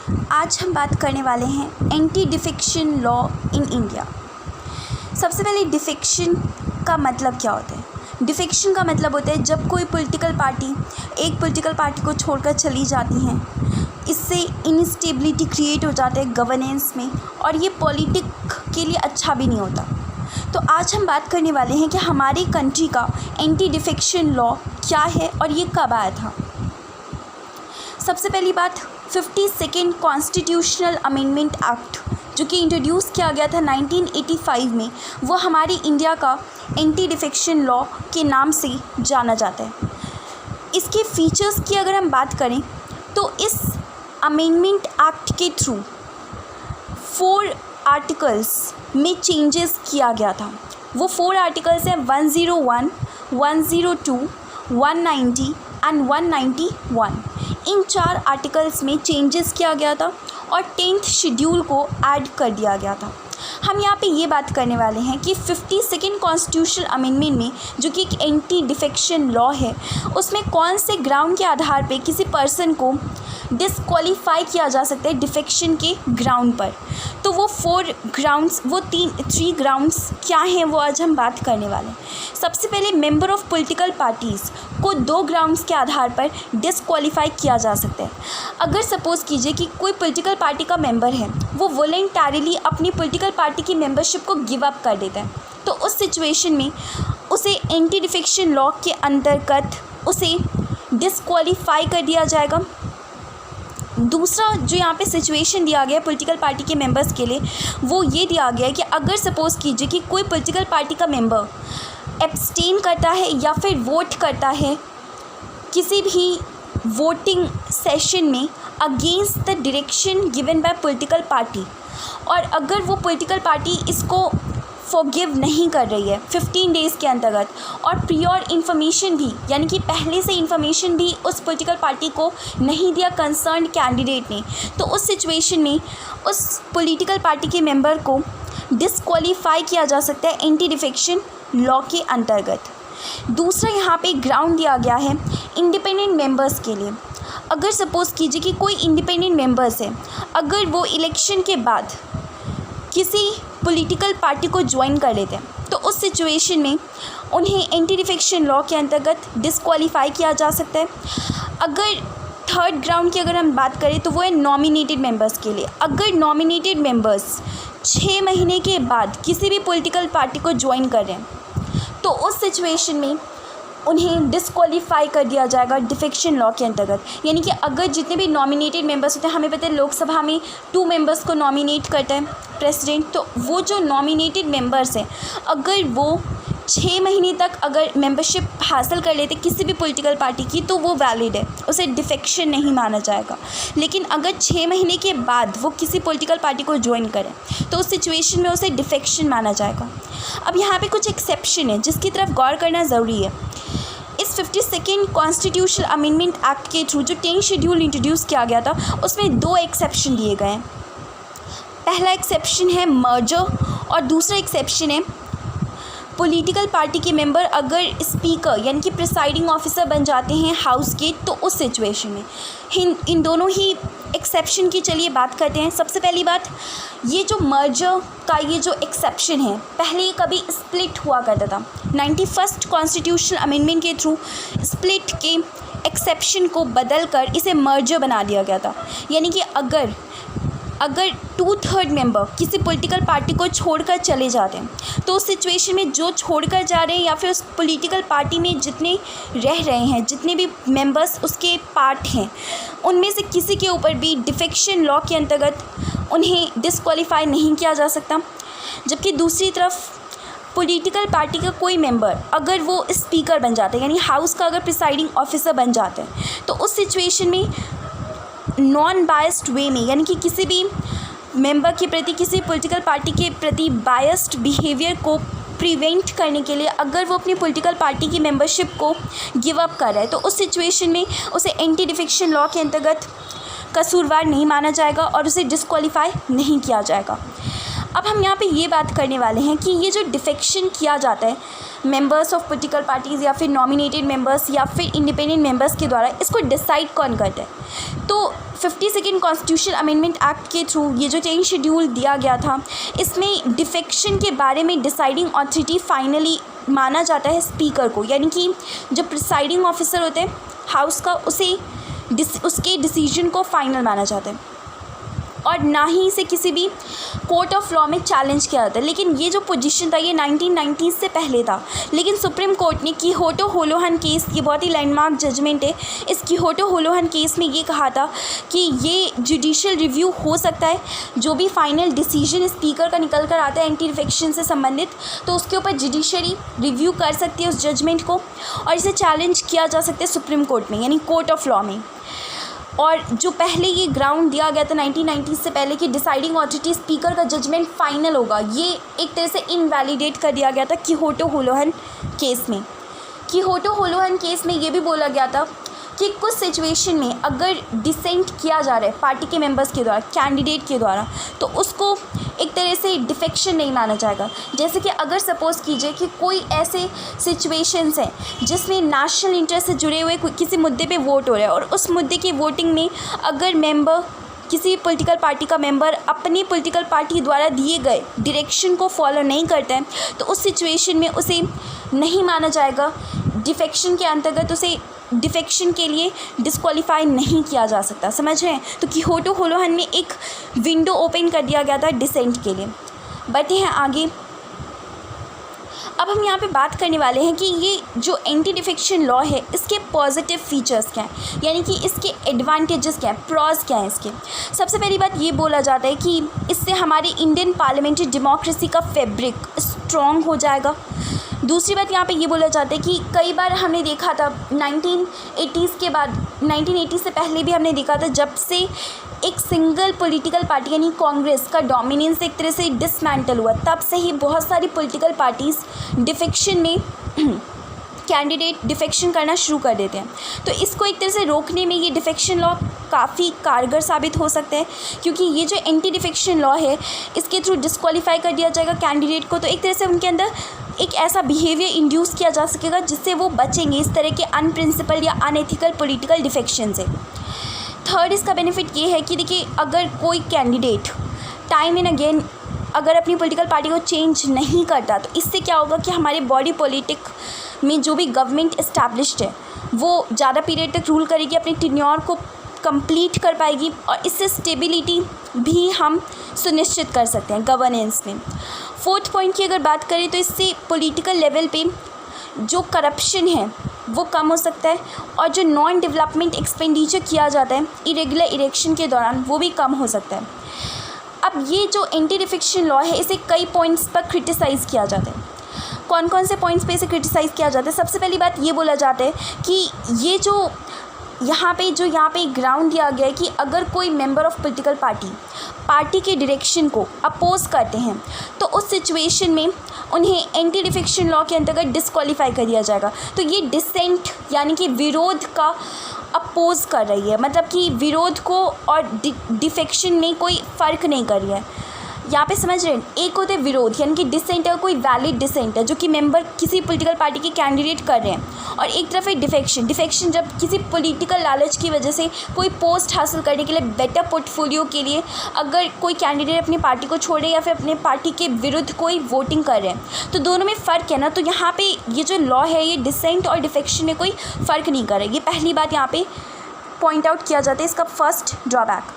आज हम बात करने वाले हैं anti defection law in India. सबसे पहले डिफेक्शन का मतलब क्या होता है। डिफेक्शन का मतलब होता है जब कोई पॉलिटिकल पार्टी एक पॉलिटिकल पार्टी को छोड़कर चली जाती हैं, इससे इनस्टेबिलिटी क्रिएट हो जाता है गवर्नेंस में, और ये पॉलिटिक के लिए अच्छा भी नहीं होता। तो आज हम बात करने वाले हैं कि हमारी कंट्री का एंटी डिफेक्शन लॉ क्या है और ये कब आया था। सबसे पहली बात, 52nd कॉन्स्टिट्यूशनल अमेंडमेंट एक्ट जो कि इंट्रोड्यूस किया गया था 1985 में, वो हमारी इंडिया का एंटी डिफेक्शन लॉ के नाम से जाना जाता है। इसके फीचर्स की अगर हम बात करें तो इस अमेंडमेंट एक्ट के थ्रू 4 आर्टिकल्स में चेंजेस किया गया था। वो 4 आर्टिकल्स हैं 101, 102, 190 एंड 191। इन 4 आर्टिकल्स में चेंजेस किया गया था और 10th शेड्यूल को ऐड कर दिया गया था। हम यहाँ पे ये बात करने वाले हैं कि 52nd कॉन्स्टिट्यूशनल अमेंडमेंट में जो कि एक एंटी डिफेक्शन लॉ है, उसमें कौन से ग्राउंड के आधार पे किसी पर्सन को डिसक्वालीफाई किया जा सकता है डिफेक्शन के ग्राउंड पर। तो वो 4 ग्राउंड्स, वो 3 ग्राउंड्स क्या हैं, वो आज हम बात करने वाले हैं। सबसे पहले, मेंबर ऑफ पॉलिटिकल पार्टीज़ को 2 ग्राउंड्स के आधार पर डिसक्वालीफाई किया जा सकता है। अगर सपोज़ कीजिए कि कोई पॉलिटिकल पार्टी का मेंबर है, वो वॉलंटरली अपनी पॉलिटिकल पार्टी की मेंबरशिप को गिव अप कर देता है, तो उस सिचुएशन में उसे एंटी डिफेक्शन लॉ के अंतर्गत उसे डिसक्वालीफाई कर दिया जाएगा। दूसरा जो यहाँ पे सिचुएशन दिया गया है पॉलिटिकल पार्टी के मेंबर्स के लिए, वो ये दिया गया है कि अगर सपोज़ कीजिए कि कोई पॉलिटिकल पार्टी का मेंबर एब्सटेन करता है या फिर वोट करता है किसी भी वोटिंग सेशन में against the direction given by political party, और अगर वो पॉलिटिकल पार्टी इसको फॉरगिव नहीं कर रही है 15 डेज़ के अंतर्गत, और प्रियोर इन्फॉर्मेशन भी, यानी कि पहले से इन्फॉर्मेशन भी उस पॉलिटिकल पार्टी को नहीं दिया कंसर्न कैंडिडेट ने, तो उस सिचुएशन में उस पॉलिटिकल पार्टी के मेंबर को डिसक्वालीफाई किया जा सकता है एंटी डिफेक्शन लॉ के अंतर्गत। दूसरा यहाँ पे ग्राउंड दिया गया है इंडिपेंडेंट मेंबर्स के लिए। अगर सपोज़ कीजिए कि कोई इंडिपेंडेंट मेंबर्स है, अगर वो इलेक्शन के बाद किसी पॉलिटिकल पार्टी को ज्वाइन कर लेते हैं, तो उस सिचुएशन में उन्हें एंटी डिफेक्शन लॉ के अंतर्गत डिसक्वालीफाई किया जा सकता है। अगर थर्ड ग्राउंड की अगर हम बात करें तो वो है नॉमिनेटेड मेंबर्स के लिए। अगर नॉमिनेटेड मेंबर्स 6 महीने के बाद किसी भी पॉलिटिकल पार्टी को ज्वाइन कर रहे हैं, तो उस सिचुएशन में उन्हें डिसक्वालीफाई कर दिया जाएगा डिफेक्शन लॉ के अंतर्गत। यानी कि अगर जितने भी नॉमिनेटेड मेंबर्स होते हैं, हमें पता है लोकसभा में 2 मेंबर्स को नॉमिनेट करता है प्रेसिडेंट, तो वो जो नॉमिनेटेड मेंबर्स हैं, अगर वो 6 महीने तक अगर मेंबरशिप हासिल कर लेते किसी भी पॉलिटिकल पार्टी की, तो वो वैलिड है, उसे डिफेक्शन नहीं माना जाएगा। लेकिन अगर 6 महीने के बाद वो किसी पॉलिटिकल पार्टी को ज्वाइन करें, तो उस सिचुएशन में उसे डिफेक्शन माना जाएगा। अब यहाँ पे कुछ एक्सेप्शन है जिसकी तरफ गौर करना ज़रूरी है। इस 52nd कॉन्स्टिट्यूशनल अमेंडमेंट एक्ट के थ्रू जो 10th शेड्यूल इंट्रोड्यूस किया गया था, उसमें 2 एक्सेप्शन दिए गए हैं। पहला एक्सेप्शन है मर्जर, और दूसरा एक्सेप्शन है पॉलिटिकल पार्टी के मेंबर अगर स्पीकर यानी कि प्रिसाइडिंग ऑफिसर बन जाते हैं हाउस के, तो उस सिचुएशन में इन दोनों ही एक्सेप्शन की चलिए बात करते हैं। सबसे पहली बात, ये जो मर्जर का ये जो एक्सेप्शन है, पहले ये कभी स्प्लिट हुआ करता था। 91st कॉन्स्टिट्यूशनल अमेंडमेंट के थ्रू स्प्लिट के एक्सेप्शन को बदल कर इसे मर्जर बना दिया गया था। यानी कि अगर 2/3 मेंबर किसी पॉलिटिकल पार्टी को छोड़कर चले जाते हैं, तो उस सिचुएशन में जो छोड़कर जा रहे हैं या फिर उस पॉलिटिकल पार्टी में जितने रह रहे हैं, जितने भी मेंबर्स उसके पार्ट हैं, उनमें से किसी के ऊपर भी डिफेक्शन लॉ के अंतर्गत उन्हें डिसक्वालीफाई नहीं किया जा सकता। जबकि दूसरी तरफ पॉलिटिकल पार्टी का कोई मेंबर अगर वो स्पीकर बन जाता है, यानी हाउस का अगर प्रिसाइडिंग ऑफिसर बन जाता है, तो उस सिचुएशन में नॉन बायस्ड वे में, यानी कि किसी भी मेंबर के प्रति, किसी पॉलिटिकल पार्टी के प्रति बायस्ड बिहेवियर को प्रिवेंट करने के लिए अगर वो अपनी पॉलिटिकल पार्टी की मेंबरशिप को गिव अप कर रहा है, तो उस सिचुएशन में उसे एंटी डिफेक्शन लॉ के अंतर्गत कसूरवार नहीं माना जाएगा और उसे डिसक्वालीफाई नहीं किया जाएगा। अब हम यहाँ पे ये बात करने वाले हैं कि ये जो डिफेक्शन किया जाता है मेंबर्स ऑफ पॉलिटिकल पार्टीज़ या फिर नॉमिनेटेड मेंबर्स या फिर इंडिपेंडेंट मेंबर्स के द्वारा, इसको डिसाइड कौन करता है। तो 52 कॉन्स्टिट्यूशन अमेंडमेंट एक्ट के थ्रू ये जो चेंज शेड्यूल दिया गया था, इसमें डिफेक्शन के बारे में डिसाइडिंग अथॉरिटी फाइनली माना जाता है स्पीकर को, यानी कि जो प्रिसाइडिंग ऑफिसर होते हैं हाउस का, उसके डिसीजन को फाइनल माना जाता है और ना ही इसे किसी भी कोर्ट ऑफ लॉ में चैलेंज किया जाता है। लेकिन ये जो पोजीशन था ये 1990s से पहले था, लेकिन सुप्रीम कोर्ट ने किहोटो होलोहन केस, ये बहुत ही लैंडमार्क जजमेंट है, इस किहोटो होलोहन केस में ये कहा था कि ये जुडिशियल रिव्यू हो सकता है, जो भी फाइनल डिसीजन स्पीकर का निकल कर आता है एंटी डिफेक्शन से संबंधित, तो उसके ऊपर जुडिशरी रिव्यू कर सकती है उस जजमेंट को और इसे चैलेंज किया जा सकता है सुप्रीम कोर्ट में, यानी कोर्ट ऑफ लॉ में। और जो पहले ये ग्राउंड दिया गया था 1990 से पहले कि डिसाइडिंग अथॉरिटी स्पीकर का जजमेंट फाइनल होगा, ये एक तरह से इनवैलिडेट कर दिया गया था किहोटो होलोहन केस में। किहोटो होलोहन केस में ये भी बोला गया था कि कुछ सिचुएशन में अगर डिसेंट किया जा रहा है पार्टी के मेंबर्स के द्वारा, कैंडिडेट के द्वारा, तो उसको एक तरह से डिफेक्शन नहीं माना जाएगा। जैसे कि अगर सपोज़ कीजिए कि कोई ऐसे सिचुएशंस हैं जिसमें नेशनल इंटरेस्ट से जुड़े हुए किसी मुद्दे पे वोट हो रहा है और उस मुद्दे की वोटिंग में अगर मेंबर, किसी पॉलिटिकल पार्टी का मेंबर अपनी पॉलिटिकल पार्टी द्वारा दिए गए डायरेक्शन को फॉलो नहीं करता है, तो उस सिचुएशन में उसे नहीं माना जाएगा डिफेक्शन के अंतर्गत, उसे डिफेक्शन के लिए डिस्क्वालीफाई नहीं किया जा सकता। समझ रहे हैं? तो किहोटो होलोहन में एक विंडो ओपन कर दिया गया था डिसेंट के लिए। बढ़ते हैं आगे। अब हम यहाँ पे बात करने वाले हैं कि ये जो एंटी डिफेक्शन लॉ है इसके पॉजिटिव फीचर्स क्या हैं, यानी कि इसके एडवांटेजेस क्या हैं, प्रॉज क्या हैं इसके। सबसे पहली बात ये बोला जाता है कि इससे हमारी इंडियन पार्लियामेंट्री डेमोक्रेसी का फैब्रिक स्ट्रॉन्ग हो जाएगा। दूसरी बात यहाँ पे ये बोला जाता है कि कई बार हमने देखा था 1980s के बाद, 1980 से पहले भी हमने देखा था, जब से एक सिंगल पॉलिटिकल पार्टी यानी कांग्रेस का डोमिनेंस एक तरह से डिसमेंटल हुआ, तब से ही बहुत सारी पॉलिटिकल पार्टीज़ डिफेक्शन में कैंडिडेट डिफेक्शन करना शुरू कर देते हैं। तो इसको एक तरह से रोकने में ये डिफेक्शन लॉ काफ़ी कारगर साबित हो सकते हैं, क्योंकि ये जो एंटी डिफेक्शन लॉ है इसके थ्रू डिस्क्वालीफाई कर दिया जाएगा कैंडिडेट को, तो एक तरह से उनके अंदर एक ऐसा बिहेवियर इंड्यूस किया जा सकेगा जिससे वो बचेंगे इस तरह के अनप्रिंसिपल या अनएथिकल पॉलिटिकल डिफेक्शन से। थर्ड इसका बेनिफिट ये है कि देखिए, अगर कोई कैंडिडेट टाइम एंड अगेन अगर अपनी पॉलिटिकल पार्टी को चेंज नहीं करता, तो इससे क्या होगा कि हमारे बॉडी पॉलिटिक में जो भी गवर्नमेंट इस्टेब्लिश्ड है वो ज़्यादा पीरियड तक रूल करेगी, अपनी टेन्योर को कंप्लीट कर पाएगी और इससे स्टेबिलिटी भी हम सुनिश्चित कर सकते हैं गवर्नेंस में। फोर्थ पॉइंट की अगर बात करें तो इससे पॉलिटिकल लेवल पे जो करप्शन है वो कम हो सकता है और जो नॉन डेवलपमेंट एक्सपेंडिचर किया जाता है इरेगुलर इलेक्शन के दौरान वो भी कम हो सकता है। अब ये जो एंटी डिफेक्शन लॉ है इसे कई पॉइंट्स पर क्रिटिसाइज़ किया जाता है। कौन कौन से पॉइंट्स पे इसे क्रिटिसाइज़ किया जाता है? सबसे पहली बात ये बोला जाता है कि ये जो यहाँ पे ग्राउंड दिया गया है कि अगर कोई मेंबर ऑफ पॉलिटिकल पार्टी के डायरेक्शन को अपोज करते हैं तो उस सिचुएशन में उन्हें एंटी डिफेक्शन लॉ के अंतर्गत डिस्क्वालीफाई कर दिया जाएगा। तो ये डिसेंट यानी कि विरोध का अपोज कर रही है, मतलब कि विरोध को और डिफेक्शन में कोई फ़र्क नहीं कर रही है। यहाँ पे समझ रहे हैं, एक होते विरोध यानी कि डिसेंट है, कोई वैलिड डिसेंट है जो कि मेंबर किसी पॉलिटिकल पार्टी के कैंडिडेट कर रहे हैं, और एक तरफ है डिफेक्शन जब किसी पॉलिटिकल लालच की वजह से कोई पोस्ट हासिल करने के लिए, बेटर पोर्टफोलियो के लिए अगर कोई कैंडिडेट अपनी पार्टी को छोड़े या फिर अपने पार्टी के विरुद्ध कोई वोटिंग कर रहे हैं, तो दोनों में फ़र्क है ना। तो यहाँ पे ये जो लॉ है ये डिसेंट और डिफेक्शन में कोई फ़र्क नहीं कर रहा है। ये पहली बात यहाँ पे पॉइंट आउट किया जाता है, इसका फर्स्ट ड्रॉबैक।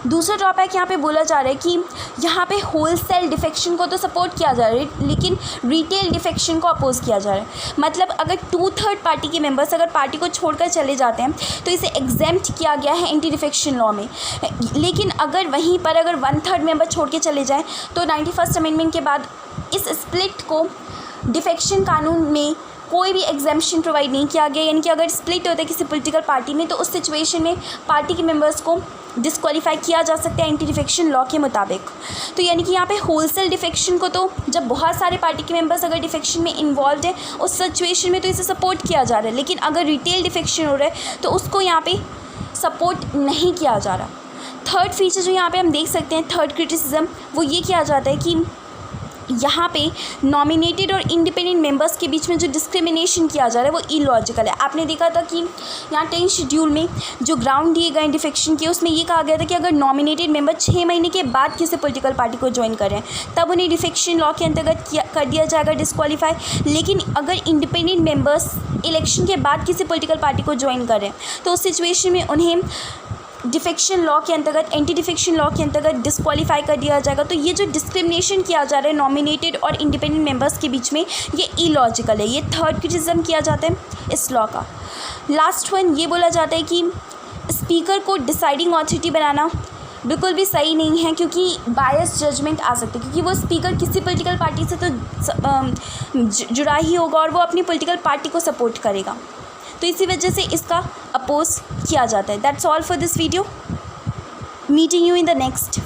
दूसरा ड्रॉबैक यहाँ पे बोला जा रहा है कि यहाँ पे होलसेल डिफेक्शन को तो सपोर्ट किया जा रहा है लेकिन रिटेल डिफेक्शन को अपोज किया जा रहा है। मतलब अगर 2/3 पार्टी के मेंबर्स अगर पार्टी को छोड़कर चले जाते हैं तो इसे एग्जेम्प्ट किया गया है एंटी डिफेक्शन लॉ में, लेकिन अगर वहीं पर अगर 1/3 मेंबर छोड़ के चले जाएँ तो 91st अमेंडमेंट के बाद इस स्प्लिट को डिफेक्शन कानून में कोई भी एग्जेम्पशन प्रोवाइड नहीं किया गया। यानी कि अगर स्प्लिट होता है किसी पॉलिटिकल पार्टी में तो उस सिचुएशन में पार्टी के मेंबर्स को डिस्क्वालीफाई किया जा सकता है एंटी डिफेक्शन लॉ के मुताबिक। तो यानी कि यहाँ पे होलसेल डिफेक्शन को तो जब बहुत सारे पार्टी के मेंबर्स अगर डिफेक्शन में इन्वॉल्व है उस सिचुएशन में तो इसे सपोर्ट किया जा रहा है, लेकिन अगर रिटेल डिफेक्शन हो रहा है तो उसको यहाँ पे सपोर्ट नहीं किया जा रहा। थर्ड फीचर जो यहाँ पे हम देख सकते हैं, थर्ड क्रिटिसिज्म, वो ये किया जाता है कि यहाँ पे नॉमिनेटेड और इंडिपेंडेंट मेंबर्स के बीच में जो डिस्क्रिमिनेशन किया जा रहा है वो इलॉजिकल है। आपने देखा था कि यहाँ 10 शेड्यूल में जो ग्राउंड दिए गए डिफेक्शन के, उसमें ये कहा गया था कि अगर नॉमिनेटेड मेंबर 6 महीने के बाद किसी पॉलिटिकल पार्टी को ज्वाइन करें तब उन्हें डिफेक्शन लॉ के अंतर्गत कर दिया जाएगा डिस्क्वालीफाई। लेकिन अगर इंडिपेंडेंट मेंबर्स इलेक्शन के बाद किसी पॉलिटिकल पार्टी को ज्वाइन करें तो उस सिचुएशन में उन्हें डिफेक्शन लॉ के अंतर्गत, एंटी डिफेक्शन लॉ के अंतर्गत डिस्क्वालीफाई कर दिया जाएगा। तो ये जो डिस्क्रिमिनेशन किया जा रहा है नॉमिनेटेड और इंडिपेंडेंट मेंबर्स के बीच में, ये इलॉजिकल है। ये थर्ड क्रिटिसिज्म किया जाता है इस लॉ का। लास्ट वन ये बोला जाता है कि स्पीकर को डिसाइडिंग अथॉरिटी बनाना बिल्कुल भी सही नहीं है, क्योंकि बायस जजमेंट आ सकते हैं, क्योंकि वो स्पीकर किसी पॉलिटिकल पार्टी से तो जुड़ा ही होगा और वो अपनी पॉलिटिकल पार्टी को सपोर्ट करेगा, तो इसी वजह से इसका अपोज किया जाता है। That's all for this video. Meeting you in the next.